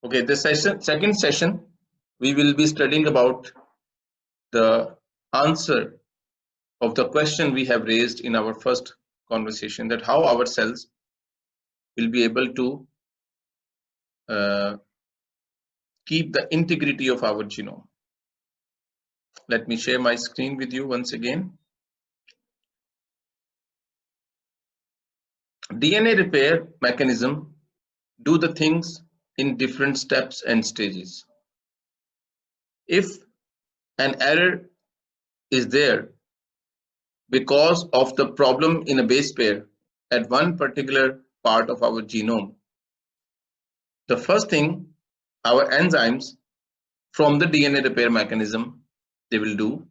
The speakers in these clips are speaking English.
Okay, the second session, we will be studying about the answer of the question we have raised in our first conversation, that how our cells will be able to keep the integrity of our genome. Let me share my screen with you once again. DNA repair mechanism do the things in different steps and stages. If an error is there because of the problem in a base pair at one particular part of our genome, the first thing our enzymes from the DNA repair mechanism they will do,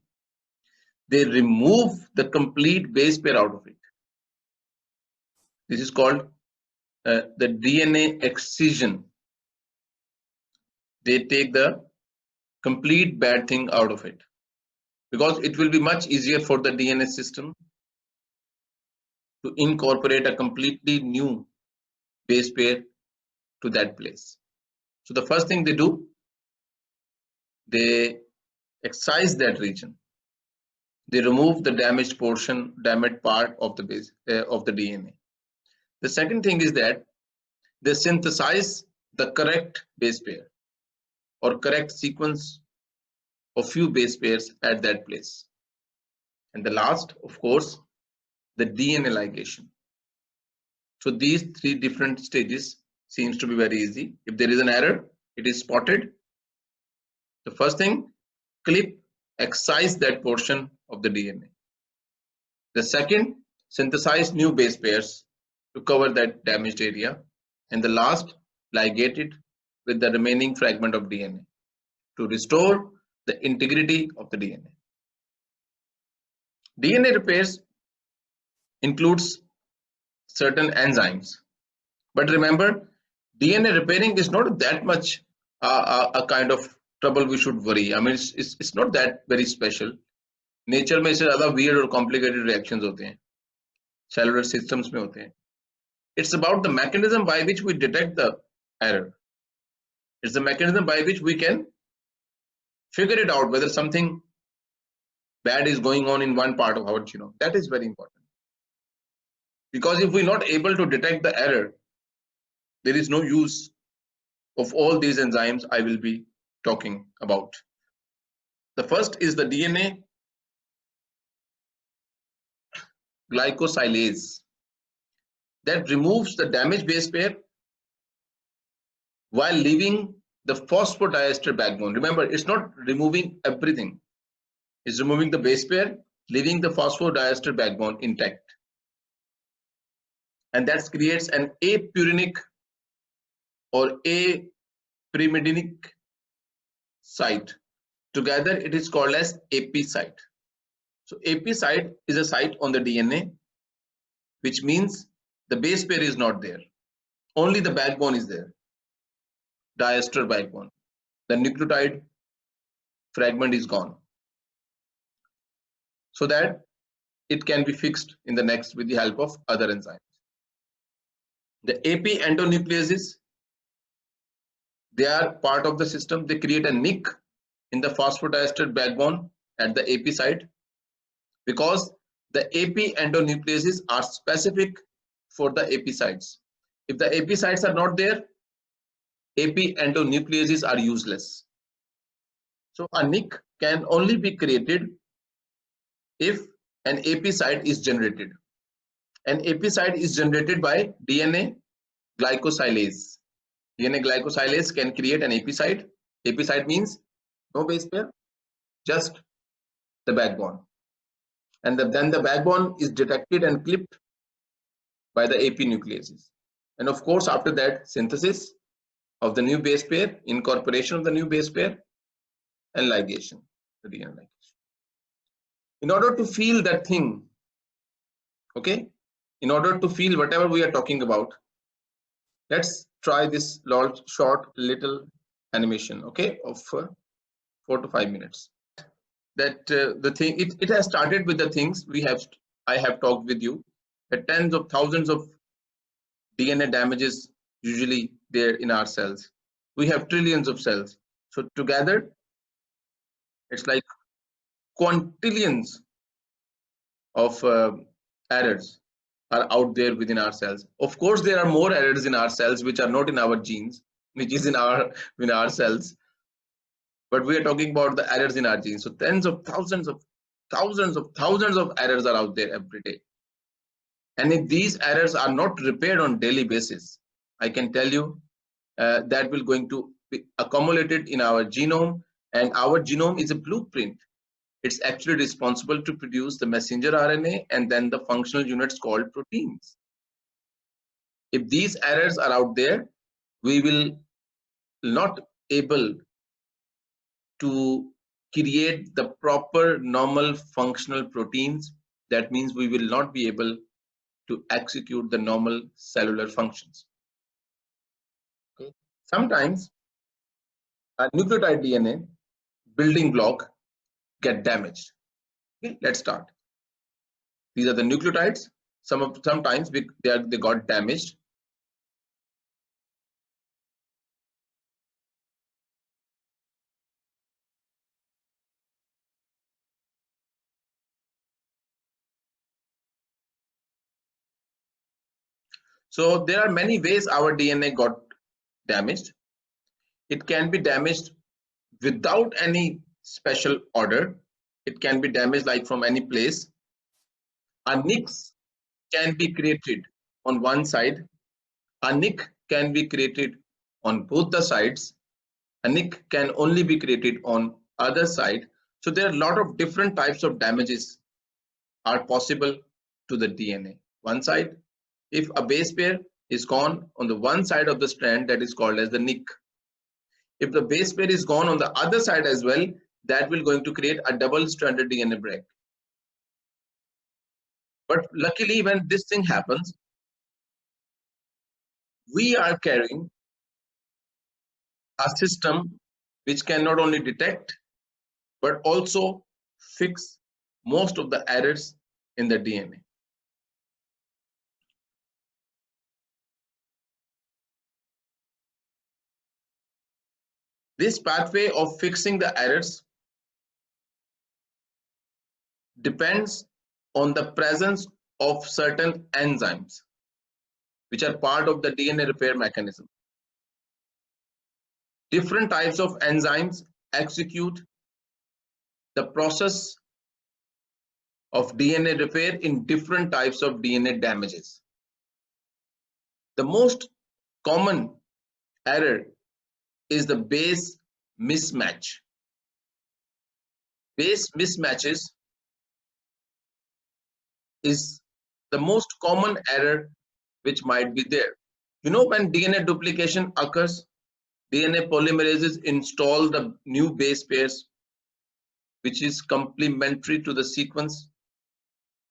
they remove the complete base pair out of it. This is called the DNA excision. They take the complete bad thing out of it, because it will be much easier for the DNA system to incorporate a completely new base pair to that place. So the first thing they do, they excise that region. They remove the damaged portion, damaged part of the base of the DNA. The second thing is that they synthesize the correct base pair or correct sequence of few base pairs at that place. And the last, of course, the DNA ligation. So these three different stages seems to be very easy. If there is an error, it is spotted. The first thing, clip, excise that portion of the DNA. The second, synthesize new base pairs to cover that damaged area. And the last, ligate it with the remaining fragment of DNA to restore the integrity of the DNA. DNA repairs includes certain enzymes, but remember, DNA repairing is not that much a kind of trouble we should worry. I mean, it's not that very special. Nature में इससे ज्यादा weird और complicated reactions होते हैं, cellular systems में होते हैं. It's about the mechanism by which we detect the error. It's the mechanism by which we can figure it out whether something bad is going on in one part of our genome. That is very important, because if we're not able to detect the error, there is no use of all these enzymes I will be talking about. The first is the DNA glycosylase that removes the damaged base pair while leaving the phosphodiester backbone. Remember, it's not removing everything. It's removing the base pair, leaving the phosphodiester backbone intact. And that creates an apurinic or apyrimidinic site. Together, it is called as AP site. So AP site is a site on the DNA, which means the base pair is not there. Only the backbone is there, diester backbone. The nucleotide fragment is gone, so that it can be fixed in the next with the help of other enzymes. The AP endonucleases, they are part of the system. They create a nick in the phosphodiester backbone at the AP site, because the AP endonucleases are specific for the AP sites. If the AP sites are not there, AP endonucleases are useless. So a nick can only be created if an AP site is generated. An AP site is generated by DNA glycosylase. DNA glycosylase can create an AP site. AP site means no base pair, just the backbone. And then the backbone is detected and clipped by the AP nucleases. And of course, after that, synthesis of the new base pair, incorporation of the new base pair, and ligation, the DNA ligation. In order to feel that thing, okay, in order to feel whatever we are talking about, let's try this short little animation, okay, of 4 to 5 minutes. That the thing, it has started with the things I have talked with you, that tens of thousands of DNA damages usually there in our cells. we have trillions of cells. So together, it's like quintillions of errors are out there within our cells. Of course, there are more errors in our cells which are not in our genes, which is in our cells. But we are talking about the errors in our genes. So tens of thousands of errors are out there every day. And if these errors are not repaired on daily basis, I can tell you that will going to be accumulated in our genome, and our genome is a blueprint. It's actually responsible to produce the messenger RNA and then the functional units called proteins. If these errors are out there, we will not able to create the proper normal functional proteins. That means we will not be able to execute the normal cellular functions. Okay. Sometimes a nucleotide DNA building block get damaged. Okay, let's start. These are the nucleotides. Sometimes they got damaged. So there are many ways our DNA got damaged. It can be damaged without any special order. It can be damaged like from any place. A nick can be created on one side. A nick can be created on both the sides. A nick can only be created on other side. So there are a lot of different types of damages are possible to the DNA. One side, if a base pair is gone on the one side of the strand, that is called as the nick. If the base pair is gone on the other side as well, that will going to create a double-stranded DNA break. But luckily, when this thing happens, we are carrying a system which can not only detect but also fix most of the errors in the DNA. This pathway of fixing the errors depends on the presence of certain enzymes which are part of the DNA repair mechanism. Different types of enzymes execute the process of DNA repair in different types of DNA damages. The most common error is the base mismatch. Base mismatches is the most common error which might be there. You know, when DNA duplication occurs, DNA polymerases install the new base pairs which is complementary to the sequence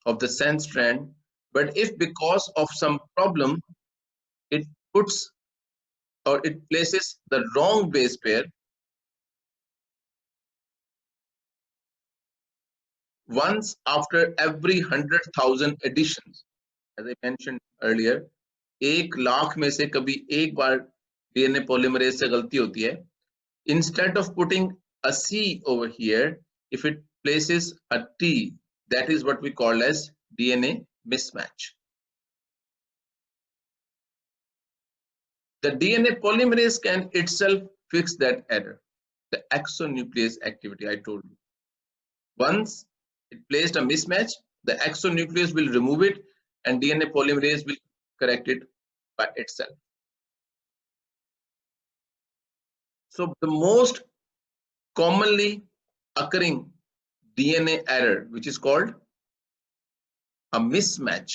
of the sense strand. But if because of some problem it puts or it places the wrong base pair, once after every 100,000 additions, as I mentioned earlier, 1,00,000 में से कभी एक बार DNA polymerase से गलती होती है. Instead of putting a C over here, if it places a T, that is what we call as DNA mismatch. The DNA polymerase can itself fix that error, the exonuclease activity I told you. Once it placed a mismatch, the exonuclease will remove it and DNA polymerase will correct it by itself. So the most commonly occurring DNA error, which is called a mismatch,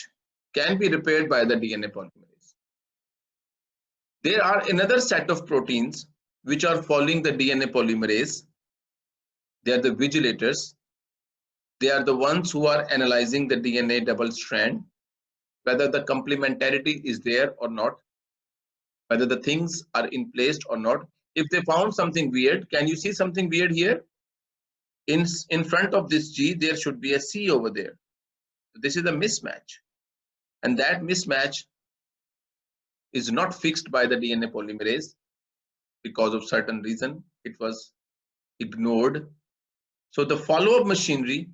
can be repaired by the DNA polymerase. There are another set of proteins which are following the DNA polymerase. They are the vigilators. They are the ones who are analyzing the DNA double strand, whether the complementarity is there or not, whether the things are in place or not. If they found something weird, can you see something weird here? In front of this G, there should be a C over there. This is a mismatch. And that mismatch is not fixed by the DNA polymerase. because of certain reason it was ignored. So the follow-up machinery,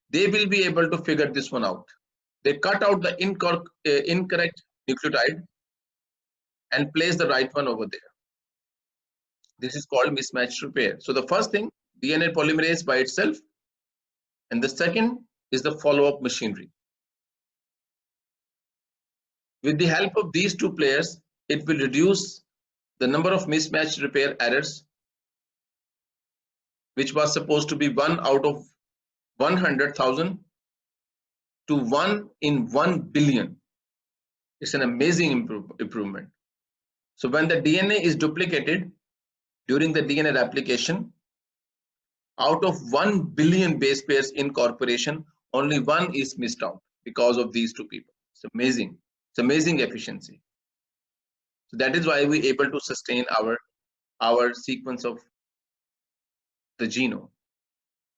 they will be able to figure this one out. They cut out the incorrect nucleotide and place the right one over there. This is called mismatch repair. So the first thing, DNA polymerase by itself, and the second is the follow-up machinery. With the help of these two players, it will reduce the number of mismatch repair errors, which was supposed to be 1 out of 100,000 to 1 in 1 billion. It's an amazing improvement. So when the DNA is duplicated during the DNA replication, out of 1 billion base pairs incorporation, only one is missed out because of these two people. It's amazing. It's amazing efficiency. So that is why we're able to sustain our sequence of the genome.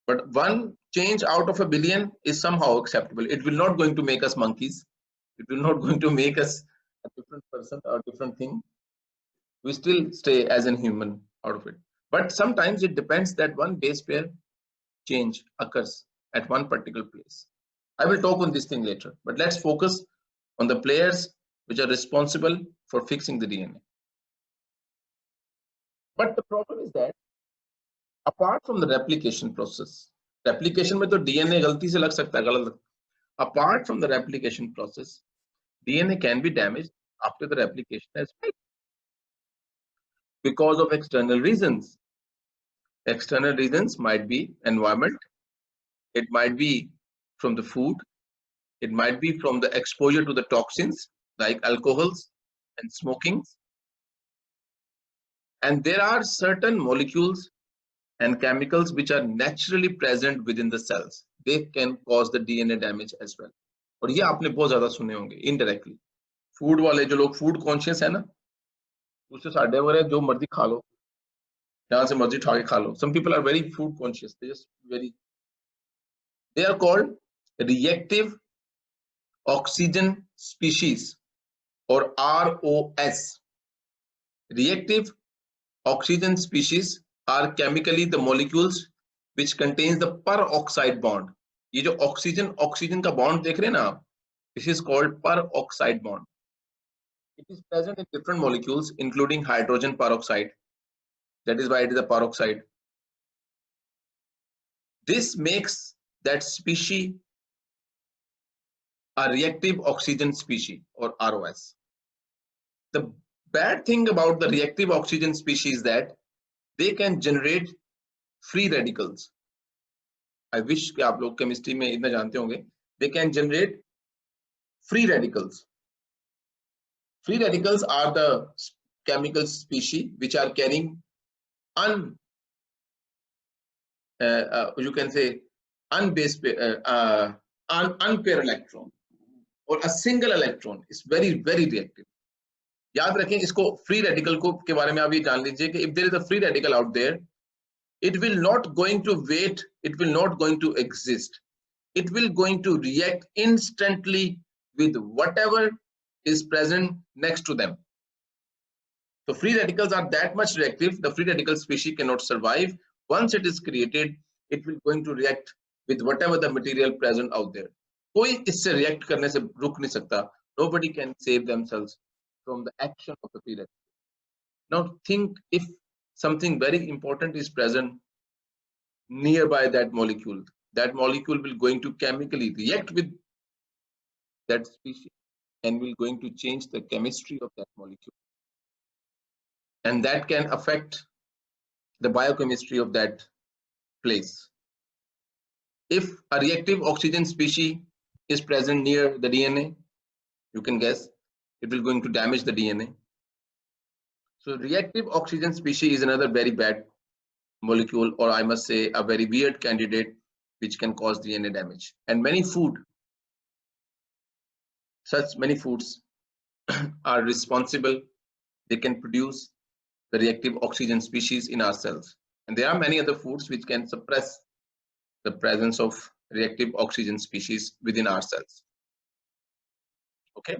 But one change out of a billion is somehow acceptable. It will not going to make us monkeys. It will not going to make us a different person or different thing. We still stay as a human out of it. But sometimes it depends that one base pair change occurs at one particular place. I will talk on this thing later, but let's focus on the players which are responsible for fixing the DNA. But the problem is that apart from the replication process, replication में तो DNA गलती से लग सकता है, गलत. Apart from the replication process, DNA can be damaged after the replication as well because of external reasons. External reasons might be environment, it might be from the food, it might be from the exposure to the toxins like alcohols and smoking. And there are certain molecules and chemicals which are naturally present within the cells. They can cause the DNA damage as well. और ये आपने बहुत ज़्यादा सुने होंगे indirectly. Food वाले जो लोग फूड कॉन्शियस है ना, उससे साढ़े हो रहे जो मर्जी खा लो, जहाँ से मर्जी उठा के खा लो. Some people are very food conscious. They are called reactive oxygen species or ROS. Reactive oxygen species are chemically the molecules which contains the peroxide bond. ये जो oxygen का bond देख रहे हैं ना आप, this is called peroxide bond. It is present in different molecules including hydrogen peroxide. That is why it is a peroxide. This makes that species a reactive oxygen species or ROS. The bad thing about the reactive oxygen species is that they can generate free radicals. I wish कि आप लोग chemistry में इतना जानते होंगे. They can generate free radicals. Free radicals are the chemical species which are carrying you can say unpaired electron or a single electron is very reactive. याद रखें इसको free radical को के बारे में आप ये जान लीजिए कि if there is a free radical out there, it will not going to wait, it will not going to exist. It will going to react instantly with whatever is present next to them. So free radicals are that much reactive, the free radical species cannot survive. Once it is created, it will going to react with whatever the material present out there. कोई इससे react करने से रुक नहीं सकता. Nobody can save themselves from the action of the free radical. Now think if something very important is present nearby that molecule will going to chemically react with that species and will going to change the chemistry of that molecule, and that can affect the biochemistry of that place. If a reactive oxygen species is present near the DNA, you can guess it will going to damage the DNA. So reactive oxygen species is another very bad molecule, or I must say a very weird candidate which can cause DNA damage. And many foods are responsible. They can produce the reactive oxygen species in our cells. And there are many other foods which can suppress the presence of reactive oxygen species within our cells. Okay.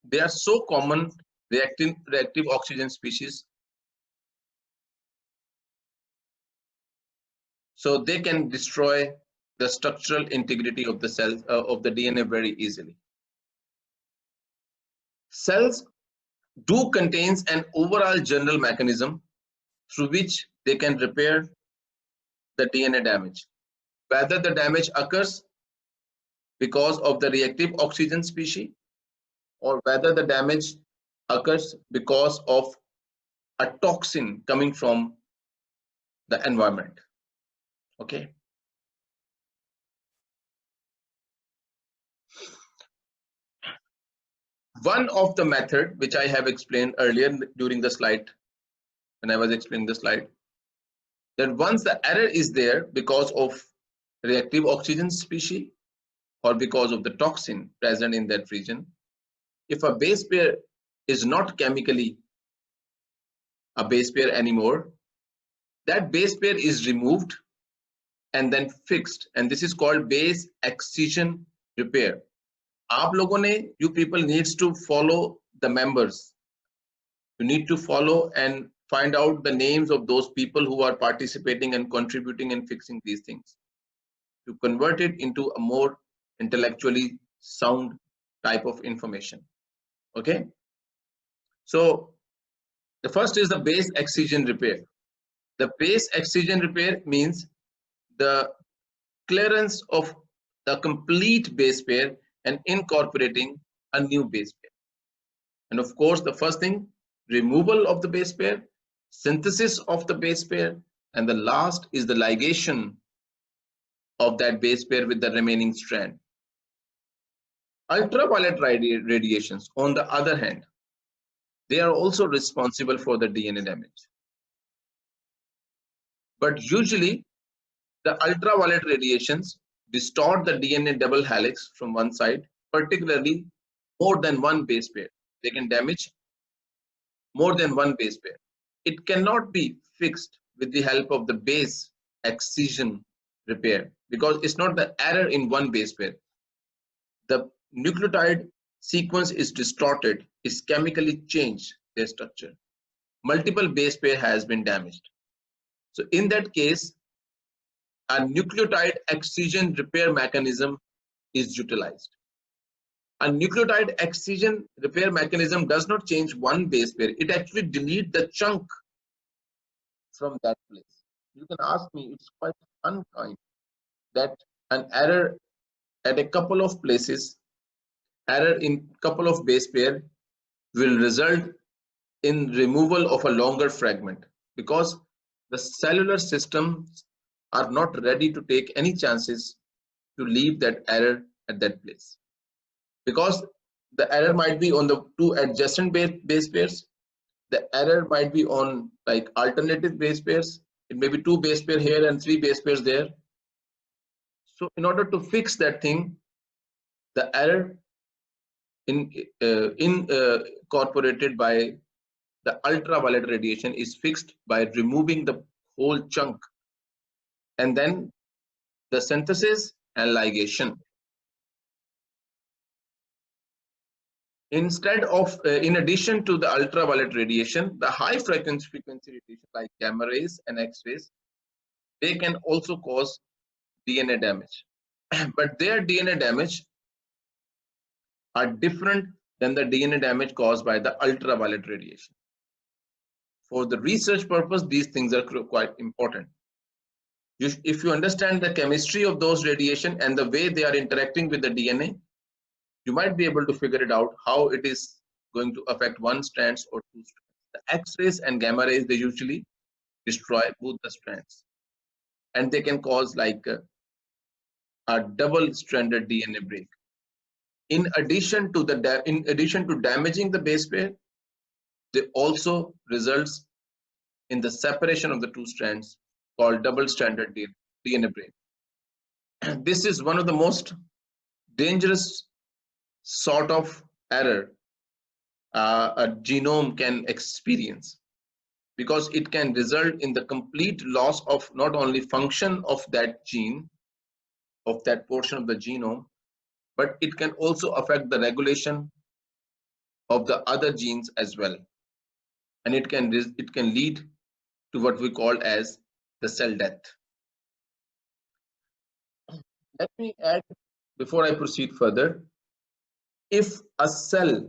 They are so common reactive oxygen species. So they can destroy the structural integrity of the cells of the DNA very easily. Cells do contains an overall general mechanism through which they can repair the DNA damage. Whether the damage occurs because of the reactive oxygen species or whether the damage occurs because of a toxin coming from the environment. Okay. One of the method which I have explained earlier during the slide, when I was explaining the slide, that once the error is there because of reactive oxygen species or because of the toxin present in that region, if a base pair is not chemically a base pair anymore, that base pair is removed and then fixed, and this is called base excision repair. आप लोगों ने, you people needs to follow the members. You need to follow and find out the names of those people who are participating and contributing and fixing these things, to convert it into a more intellectually sound type of information. Okay, so the first is the base excision repair. The base excision repair means the clearance of the complete base pair and incorporating a new base pair. And of course, the first thing, removal of the base pair, synthesis of the base pair, and the last is the ligation of that base pair with the remaining strand. Ultraviolet radiations, on the other hand, they are also responsible for the DNA damage. But usually, the ultraviolet radiations distort the DNA double helix from one side, particularly more than one base pair. They can damage more than one base pair. It cannot be fixed with the help of the base excision repair because it's not the error in one base pair. The nucleotide sequence is distorted, is chemically changed their structure. Multiple base pair has been damaged. So in that case, a nucleotide excision repair mechanism is utilized. A nucleotide excision repair mechanism does not change one base pair, it actually deletes the chunk from that place. You can ask me, it's quite unkind that an error at a couple of places, error in couple of base pair will result in removal of a longer fragment, because the cellular systems are not ready to take any chances to leave that error at that place, because the error might be on the two adjacent base pairs, the error might be on like alternative base pairs, it may be two base pair here and three base pairs there. So in order to fix that thing, the error incorporated by the ultraviolet radiation is fixed by removing the whole chunk, and then the synthesis and ligation. Instead of, in addition to the ultraviolet radiation, the high frequency radiation like gamma rays and X-rays, they can also cause DNA damage, but their DNA damage are different than the DNA damage caused by the ultraviolet radiation. For the research purpose, these things are quite important. If you understand the chemistry of those radiation and the way they are interacting with the DNA, you might be able to figure it out how it is going to affect one strands or two strands. The X-rays and gamma rays, they usually destroy both the strands, and they can cause like a double-stranded DNA break. In addition to damaging the base pair, they also results in the separation of the two strands called double-stranded DNA break. This is one of the most dangerous sort of error a genome can experience, because it can result in the complete loss of not only function of that gene, of that portion of the genome, but it can also affect the regulation of the other genes as well, and it can lead to what we call as the cell death. Let me add, before I proceed further, if a cell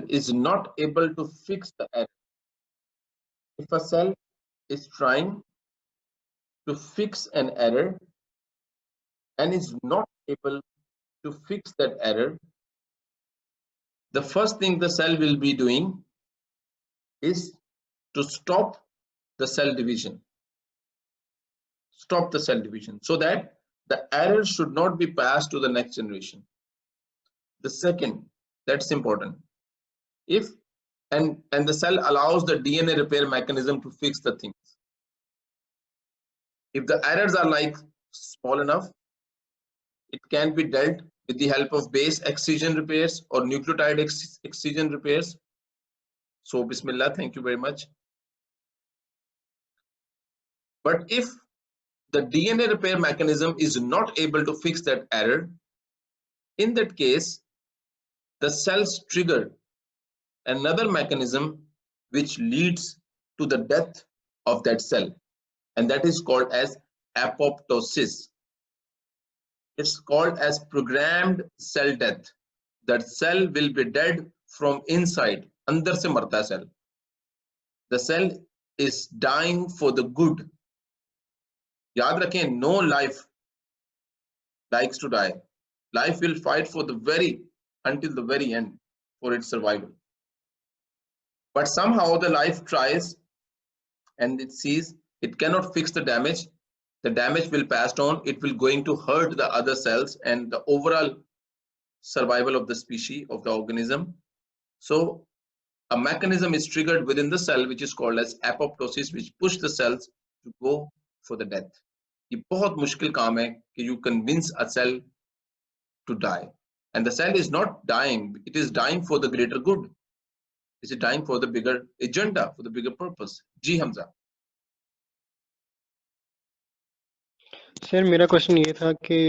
is not able to fix the error, if a cell is trying to fix an error and is not able to fix that error, the first thing the cell will be doing is to stop the cell division. Stop the cell division so that the error should not be passed to the next generation. The second, that's important, if and the cell allows the DNA repair mechanism to fix the things. If the errors are like small enough, it can be dealt with the help of base excision repairs or nucleotide excision repairs. So bismillah, thank you very much. But if the DNA repair mechanism is not able to fix that error, in that case, the cells trigger another mechanism which leads to the death of that cell, and that is called as apoptosis. It's called as programmed cell death. That cell will be dead from inside. Andar se marta cell. The cell is dying for the good. Yaad rakhein, no life likes to die. Life will fight for until the very end for its survival. But somehow the life tries and it sees it cannot fix the damage. The damage will pass on. It will going to hurt the other cells and the overall survival of the species, of the organism. So a mechanism is triggered within the cell which is called as apoptosis, which push the cells to go for the death. ये बहुत मुश्किल काम है कि you convince a cell to die, and the cell is not dying, it is dying for the greater good. It is dying for the bigger agenda, for the bigger purpose. जी Hamza. Sir मेरा question ये था कि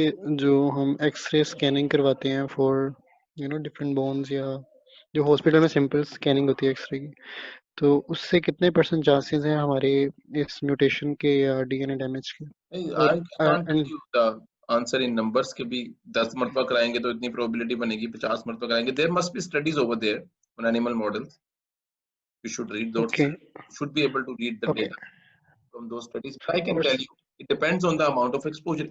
जो हम x ray scanning करवाते हैं for different bones या जो हॉस्पिटल में सिंपल स्कैनिंग होती है एक्सरे की, तो उससे कितने % चांसेस हैं हमारे इस म्यूटेशन के या डीएनए डैमेज के? I can't give you the answer in numbers के भी 10 मरतबा कराएंगे तो इतनी probability बनेगी, 50 मरतबा कराएंगे. There must be studies over there on animal models. You should read those. Okay. You should be able to read the Okay. data from those studies. But I can tell you, it depends on the amount of exposure.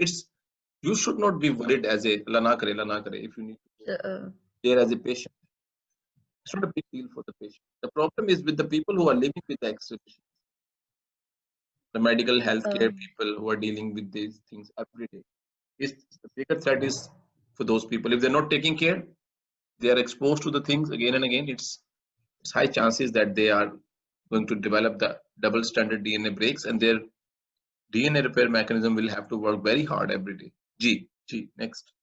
You should not be worried as a lana kare if you need to go there as a patient. It's not a big deal for the patient. The problem is with the people who are living with the X-ray patients, the medical healthcare people who are dealing with these things every day. The bigger threat is for those people. If they're not taking care, they are exposed to the things again and again. It's high chances that they are going to develop the double stranded DNA breaks, and their DNA repair mechanism will have to work very hard every day. G, next.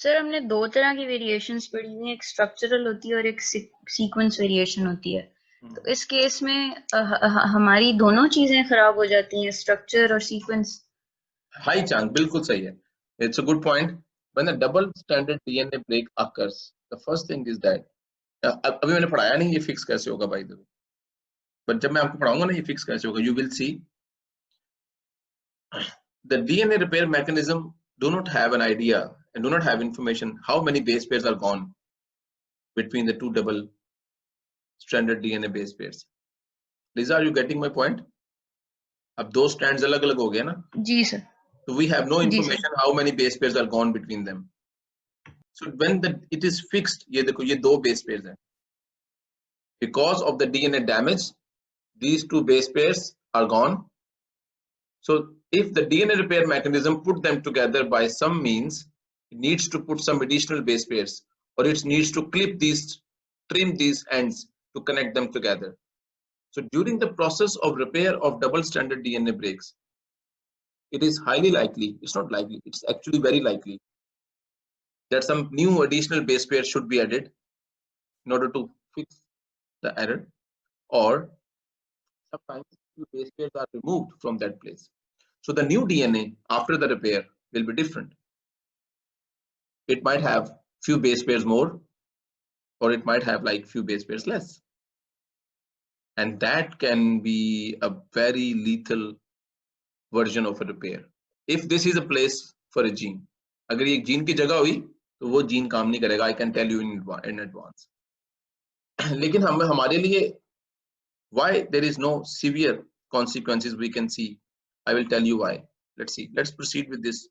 Sir हमने दो तरह की variations पढ़ी हुई हैं, एक structural होती है और एक सीक्वेंस वेरिएशन होती है. तो इस केस में हमारी दोनों चीजें खराब हो जाती हैं, स्ट्रक्चर और सीक्वेंस. हाई चांस, बिल्कुल सही है. It's a good point. When a double stranded DNA break occurs, the first thing is that अभी मैंने पढ़ाया नहीं ये फिक्स कैसे होगा by the way, but जब मैं आपको पढ़ाऊंगा ना ये फिक्स कैसे होगा, you will see the DNA repair mechanism do not have an idea and do not have information how many base pairs are gone between the two double stranded DNA base pairs. Lisa, are you getting my point? अब दो strands अलग अलग हो गए ना. जी sir. So we have no information how many base pairs are gone between them. So when it is fixed, ये देखो ये दो base pairs हैं. Because of the DNA damage, these two base pairs are gone. So if the DNA repair mechanism put them together by some means, it needs to put some additional base pairs, or it needs to trim these ends to connect them together. So during the process of repair of double-stranded DNA breaks, it is highly likely, it's not likely, it's actually very likely that some new additional base pair should be added in order to fix the error, or sometimes few base pairs are removed from that place. So the new DNA after the repair will be different. it might have few base pairs more, or it might have like few base pairs less. And that can be a very lethal version of a repair. If this is a place for a gene, अगर ये gene की जगह हुई तो वो gene काम नहीं करेगा. I can tell you in advance. लेकिन हमारे लिए why there is no severe consequences we can see. I will tell you why. Let's see. Let's proceed with this.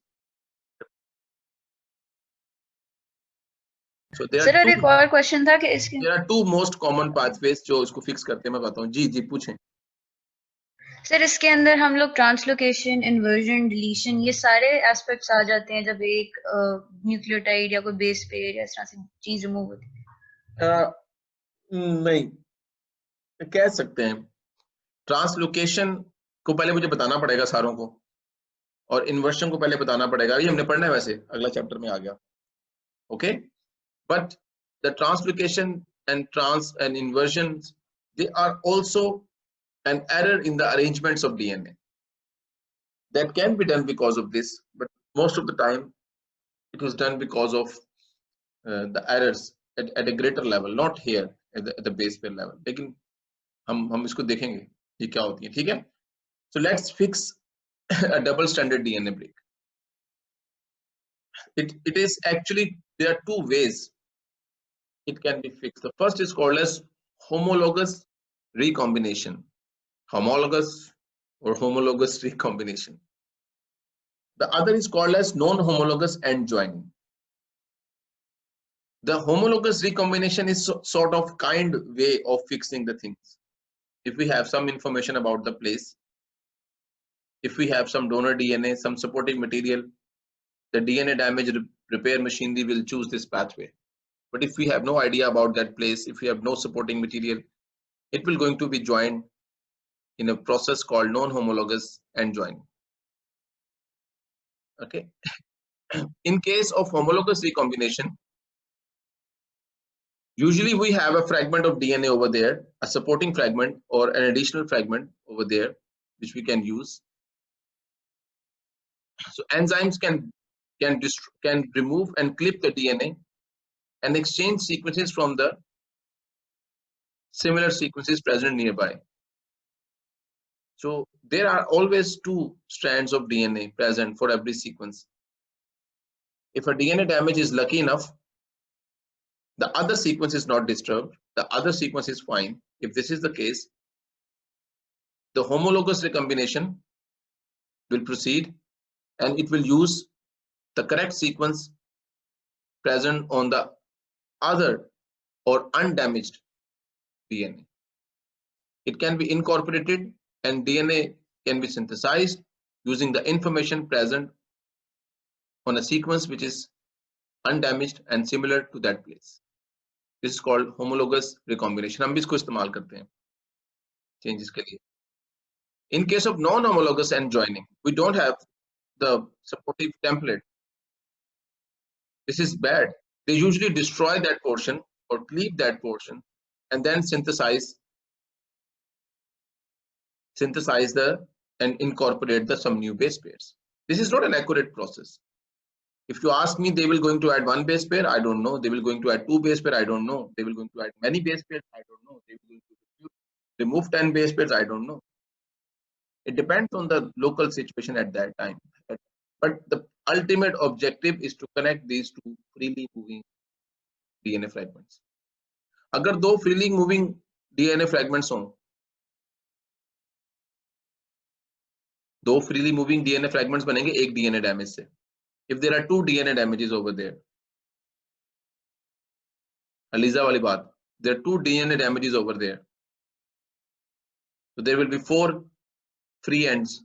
So there sir are एक और question था कि इसके there are two most common pathways जो इसको fix करते हैं. मैं बताता हूँ. जी पूछें. सर इसके अंदर हम लोग ट्रांसलोकेशन, इन्वर्जन, डिलीशन ये सारे एस्पेक्ट्स आ जाते हैं जब एक न्यूक्लियोटाइड या कोई बेस पेयर या इस तरह से चीज रिमूव होती है. नहीं कह सकते हैं. ट्रांसलोकेशन को पहले मुझे बताना पड़ेगा सारों को, और इन्वर्शन को पहले बताना पड़ेगा. ये हमने पढ़ना है वैसे, अगला चैप्टर में आ गया. Okay, but the translocation and inversions, they are also an error in the arrangements of DNA. That can be done because of this, but most of the time it was done because of the errors at a greater level, not here at the base pair level. लेकिन हम इसको देखेंगे ये क्या होती है. ठीक है. So let's fix a double stranded DNA break. It is actually, there are two ways it can be fixed. The first is called as homologous recombination. Homologous or homologous recombination. The other is called as non-homologous end joining. The homologous recombination is sort of kind way of fixing the things. If we have some information about the place, if we have some donor DNA, some supporting material, the DNA damage repair machinery will choose this pathway. But if we have no idea about that place, if we have no supporting material, it will going to be joined in a process called non-homologous end joining. Okay. In case of homologous recombination, usually we have a fragment of DNA over there, a supporting fragment or an additional fragment over there, which we can use. So enzymes can remove and clip the DNA and exchange sequences from the similar sequences present nearby. So there are always two strands of DNA present for every sequence. If a DNA damage is lucky enough, the other sequence is not disturbed, the other sequence is fine. If this is the case, the homologous recombination will proceed and it will use the correct sequence present on the other or undamaged DNA. It can be incorporated and DNA can be synthesized using the information present on a sequence which is undamaged and similar to that place. This is called homologous recombination. हम भी इसको इस्तेमाल करते हैं changes के लिए. In case of non-homologous end joining, we don't have the supportive template. This is bad. They usually destroy that portion or cleave that portion and then synthesize and incorporate some new base pairs. This is not an accurate process. If you ask me, they will going to add one base pair, I don't know. They will going to add two base pair, I don't know. They will going to add many base pairs, I don't know. They will going to remove 10 base pairs, I don't know. It depends on the local situation at that time. But the ultimate objective is to connect these two freely moving DNA fragments. अगर दो freely moving DNA fragments हों, दो freely moving DNA fragments बनेंगे एक DNA damage से. If there are two DNA damages over there, Aliza वाली बात, there are two DNA damages over there. So there will be 4 free ends.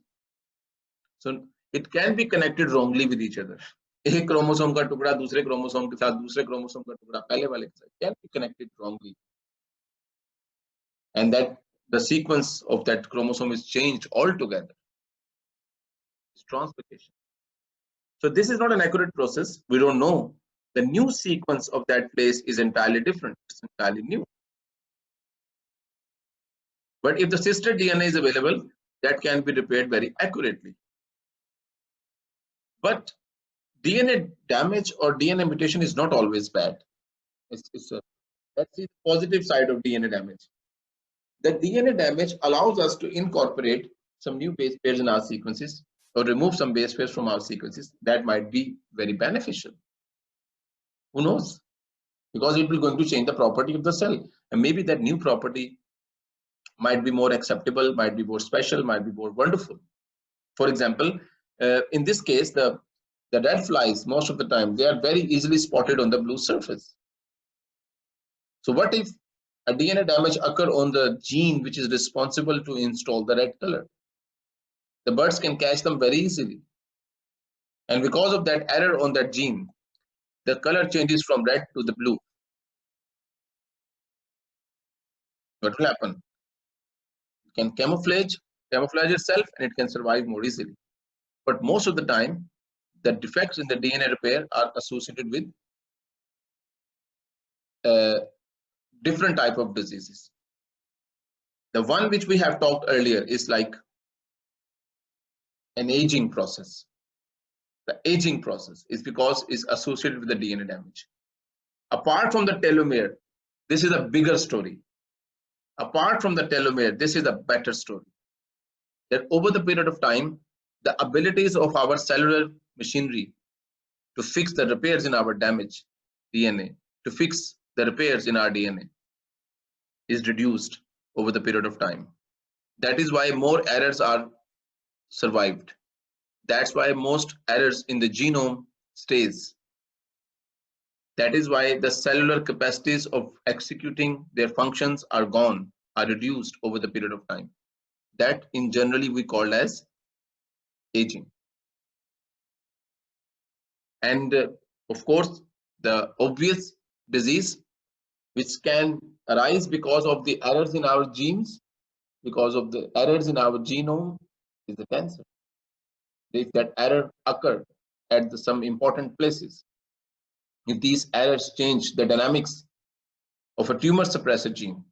So it can be connected wrongly with each other. एक chromosome का टुकड़ा दूसरे chromosome के साथ, दूसरे chromosome का टुकड़ा पहले वाले के साथ, can be connected wrongly, and that the sequence of that chromosome is changed altogether. It's translocation. So this is not an accurate process. We don't know. The new sequence of that place is entirely different. It's entirely new. But if the sister DNA is available, that can be repaired very accurately. But DNA damage or DNA mutation is not always bad. Let's see the positive side of DNA damage. The DNA damage allows us to incorporate some new base pairs in our sequences or remove some base pairs from our sequences. That might be very beneficial. Who knows? Because it will going to change the property of the cell, and maybe that new property might be more acceptable, might be more special, might be more wonderful. For example, in this case, the red flies, most of the time, they are very easily spotted on the blue surface. So what if a DNA damage occur on the gene which is responsible to install the red color? The birds can catch them very easily. And because of that error on that gene, the color changes from red to the blue. What will happen? It can camouflage itself, and it can survive more easily. But most of the time, the defects in the DNA repair are associated with different type of diseases. The one which we have talked earlier is like an aging process. The aging process is because it's associated with the DNA damage. Apart from the telomere, this is a bigger story. Apart from the telomere, this is a better story. That over the period of time, the abilities of our cellular machinery to fix the repairs in our damaged DNA, to fix the repairs in our DNA, is reduced over the period of time. That is why more errors are survived. That's why most errors in the genome stays. That is why the cellular capacities of executing their functions are gone, are reduced over the period of time. That in generally we call as aging. And of course, the obvious disease which can arise because of the errors in our genes, because of the errors in our genome, is the cancer. If that error occur at some important places, if these errors change the dynamics of a tumor suppressor gene,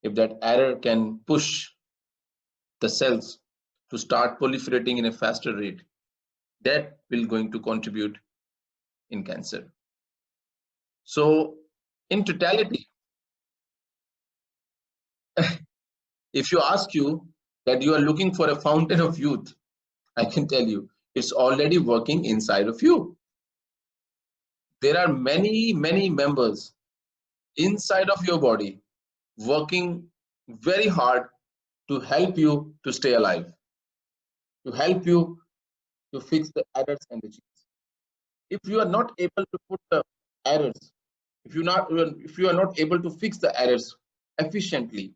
if that error can push the cells to start proliferating in a faster rate, that will going to contribute in cancer. So in totality, if you ask you that you are looking for a fountain of youth, I can tell you it's already working inside of you. There are many members inside of your body working very hard to help you to stay alive, to help you to fix the errors and the genes. If you are not able to put the errors, if you are not able to fix the errors efficiently,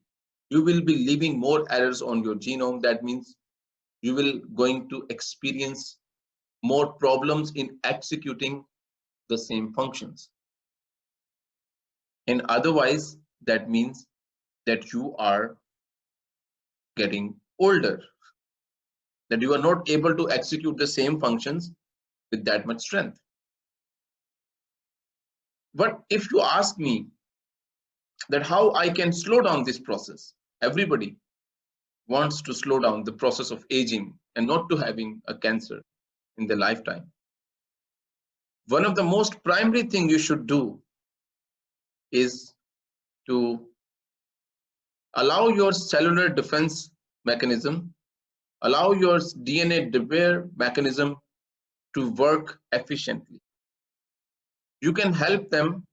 you will be leaving more errors on your genome. That means you will going to experience more problems in executing the same functions. And otherwise, that means that you are getting older, that you are not able to execute the same functions with that much strength. But if you ask me that how I can slow down this process, everybody wants to slow down the process of aging and not to having a cancer in their lifetime. One of the most primary things you should do is to allow your cellular defense mechanism, allow your DNA repair mechanism to work efficiently. You can help them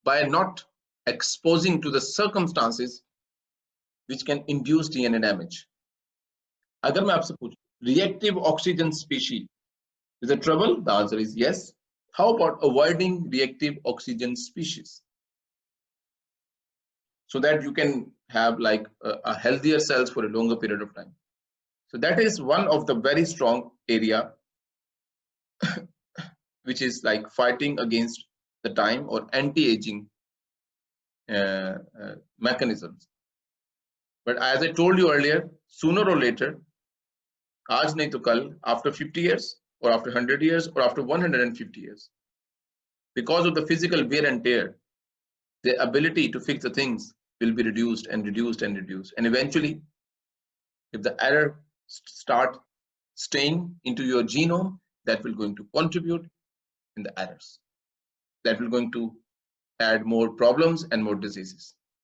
by not exposing to the circumstances which can induce DNA damage. अगर मैं आपसे पूछूं, reactive oxygen species is a trouble? The answer is yes. How about avoiding reactive oxygen species, so that you can have like a healthier cells for a longer period of time? So that is one of the very strong area which is like fighting against the time or anti-aging mechanisms. But as I told you earlier, sooner or later, aaj nahi to kal, after 50 years or after 100 years or after 150 years, because of the physical wear and tear, the ability to fix the things will be reduced and reduced and reduced. And eventually, if the error start staying into your genome, that will going to contribute in the errors. That will going to add more problems and more diseases.